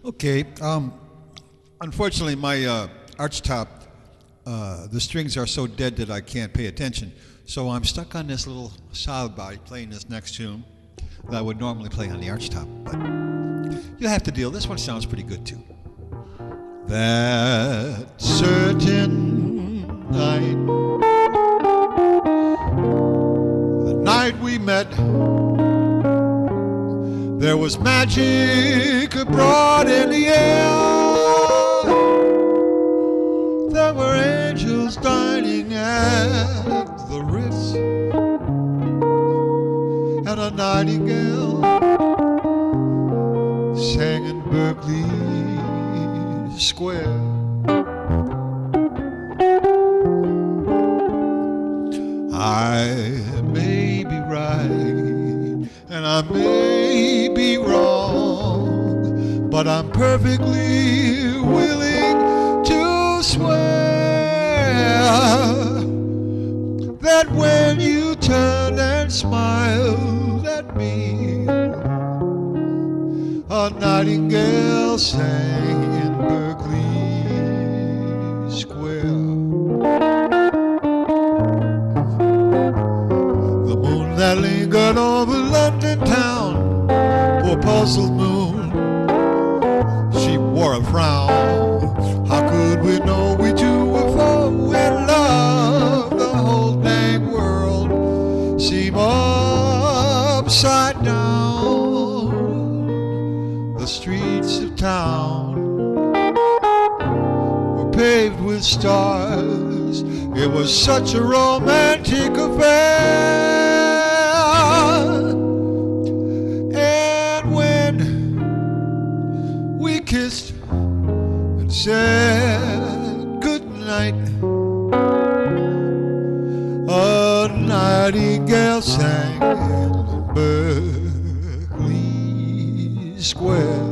Okay. Unfortunately, my archtop, the strings are so dead that I can't pay attention. So I'm stuck on this little solid body playing this next tune that I would normally play on the archtop. But you'll have to deal. This one sounds pretty good too. That certain night, the night we met, there was magic abroad in the air. There were angels dining at the Ritz, and a nightingale sang in Berkeley Square. I may be right and I may be wrong, but I'm perfectly willing to swear that when you turned and smiled at me, a nightingale sang in Berkeley Square. The moon that lingered over London town, poor puzzled moon, she wore a frown. How could we know we two were so in love? The whole dang world seemed upside down. The streets of town were paved with stars. It was such a romantic affair. And when we kissed and said goodnight, a nightingale sang in Berkeley Square.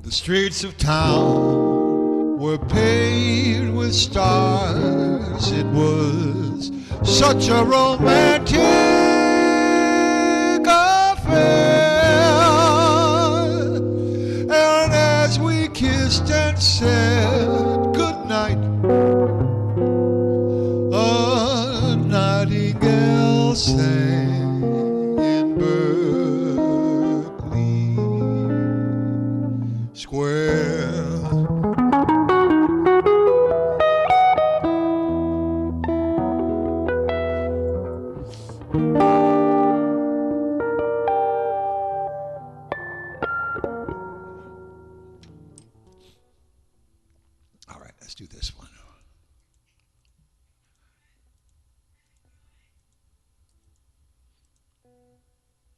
The streets of town were paved with stars. It was such a romantic affair. And as we kissed and said goodnight, a nightingale sang in Berkeley Square. All right, let's do this one.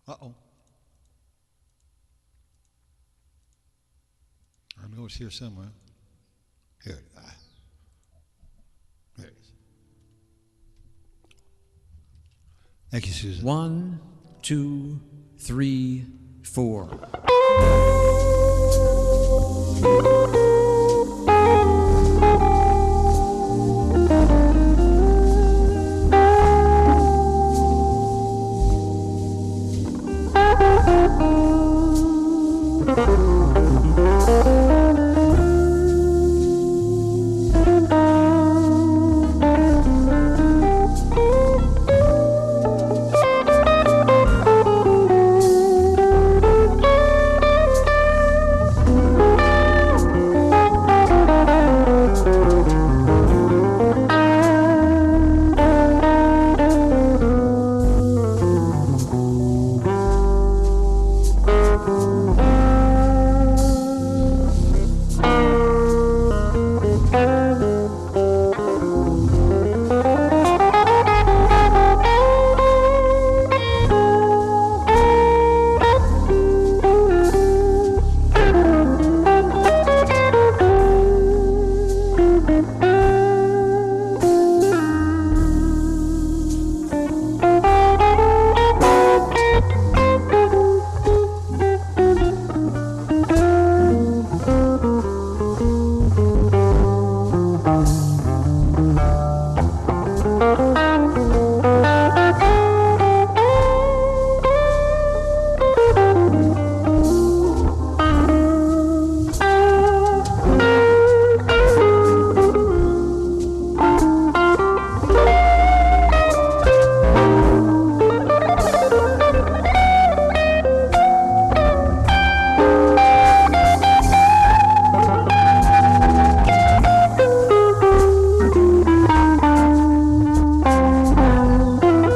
Uh-oh. I know it's here somewhere. Here it is. There it is. Thank you, Susan. 1, 2, 3, 4.